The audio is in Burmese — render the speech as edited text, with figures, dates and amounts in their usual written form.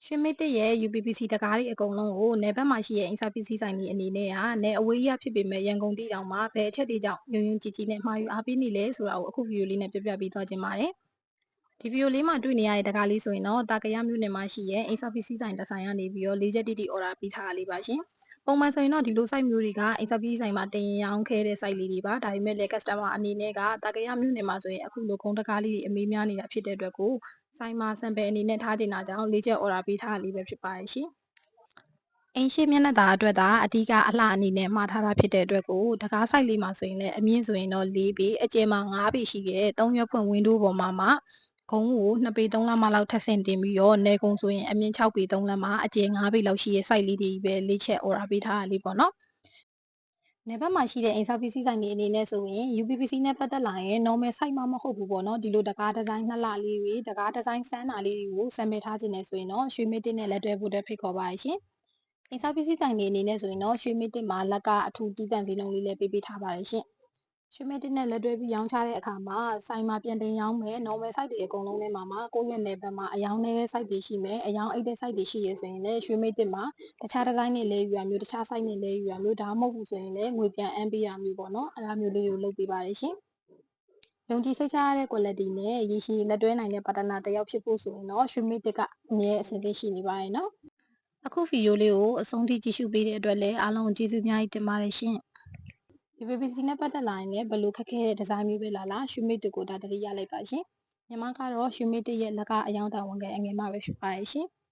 ရွှေမစ်တစ်ရဲ့ UPPC တကားတွေအကုန်လုံးကိုနယ်ဘက်မှာရှိတဲ့အိမ်ဆောက်ပစ္စည်းဆိုင်တွေအနေနဲ့နယ်အဝေးကြီးဖြစ်ပေမဲ့ရန်ကုန်တိတောင်မှာဘယ်အချက်တွေကြောင့်ယုံယုံကြည်ကြည်နဲ့မှာယူအားပေးနေလဲဆိုတာကိုအခုဗီဒီယိုလေးနဲ့ပြပြပေးသွားခြင်းပါတယ်။ဒီဗီဒီယိုလေးမှာတွေ့နေရတဲ့တကားလေးဆိုရင်တော့တာကရမြို့နယ်မှာရှိတဲ့အိမ်ဆောက်ပစ္စည်းဆိုင်တစ်ဆိုင်ကနေပြီးတော့၄ချက်တိတိအော်ဒါပေးထားတာလေးပါရှင်။ပုံမှန်ဆိုရင်တော့ဒီလို site မျိုးတွေကအိမ်ဆောက်ပစ္စည်းဆိုင်မှာတင်ရောင်းခဲ့တဲ့ site လေးတွေပါဒါပေမဲ့လည်း customer အနေနဲ့ကတာကရမြို့နယ်မှာဆိုရင်အခုလိုခုံးတကားလေးတွေအမေးများနေတာဖြစ်တဲ့အတွက်ကိုဆိုင်မှာ sample အနေနဲ့ထားချင်တာကြောင့်၄ချက်အော်ဒါပေးထားတာလေးပဲဖြစ်ပါတယ်ရှင်။အိမ်ရှိမျက်နှာသာအတွက်သာအဓိကအလှအနေနဲ့မှာထားတာဖြစ်တဲ့အတွက်ကိုတကား site လေးမှာဆိုရင်လည်းအမြင့်ဆိုရင်တော့၄ပေအကျယ်မှာ9ပေရှိတဲ့3ရွက်ဖွင့် window ပေါ်မှာကုန်းကို2ပေ3လမ်းမလောက်ထပ်ဆင့်တင်ပြီးတော့နေကုန်းဆိုရင်အမြင့်6ပေ3လမ်းမှာအကျယ်9ပေလောက်ရှိတဲ့ site လေးတွေပဲ၄ချက်အော်ဒါပေးထားတာလေးပေါ့နော်။နယ်ဘက်မှာရှိတဲ့အိမ်ဆောက်ပစ္စည်းဆိုင်တွေအနေနဲ့ဆိုရင် UPPC နဲ့ပတ်သက်လာရင် normal site မှမဟုတ်ဘူးပေါ့နော်ဒီလိုတကားဒီဇိုင်းနှစ်လလေးတွေတကားဒီဇိုင်းစမ်းတာလေးတွေကို sample ထားခြင်းနဲ့ဆိုရင်တော့ရွှေမစ်တစ်နဲ့လက်တွဲဖို့ဖိတ်ခေါ်ပါရရှင်။အိမ်ဆောက်ပစ္စည်းဆိုင်တွေအနေနဲ့ဆိုရင်တော့ရွှေမစ်တစ်မှာလက်ကအထူးတီးတန့်ဈေးနှုန်းလေးလည်းပေးထားပါတယ်ရှင်။ရွှေမစ်တစ်နဲ့လက်တွဲပြီးရောင်းချတဲ့အခါမှာဆိုင်မှာပြန်တင်ရောင်းမယ် normal site တွေအကုန်လုံးထဲမှာကိုယ့်ရဲ့နယ်ဘက်မှာအယောင်းနေတဲ့ site တွေရှိမယ်အယောင်းအိတ်တဲ့ site တွေရှိရဆိုရင်လည်းရွှေမစ်တစ်မှာတခြားဒီဇိုင်းတွေလဲယူရမျိုးတခြား site နဲ့လဲယူရမျိုးဒါမှမဟုတ်ဘူးဆိုရင်လည်းငွေပြန်အမ်းပေးရမျိုးပေါ့နော်အဲ့ဒါမျိုးလေးတွေကိုလုပ်ပေးပါတယ်ရှင်။ယုံကြည်စိတ်ချရတဲ့ quality နဲ့ရည်ရှိလက်တွဲနိုင်တဲ့ partner တစ်ယောက်ဖြစ်ဖို့ဆိုရင်တော့ရွှေမစ်တစ်ကအမြဲအဆင်သင့်ရှိနေပါတယ်နော်။အခုဗီဒီယိုလေးကိုအဆုံးထိကြည့်ရှုပေးတဲ့အတွက်လည်းအားလုံးကိုကျေးဇူးအများကြီးတင်ပါတယ်ရှင်။ UPPC နဲ့ပတ်သက်လာရင်လည်းဘယ်လိုခက်ခဲတဲ့ဒီဇိုင်းမျိုးပဲလာရွှေမစ်တစ်ကိုဒါတတိရလိုက်ပါရှင်။ညီမကတော့ရွှေမစ်တစ်ရဲ့လက်ကအယောင်တာဝန်ခံအငယ်မပဲဖြစ်ပါရဲ့ရှင်။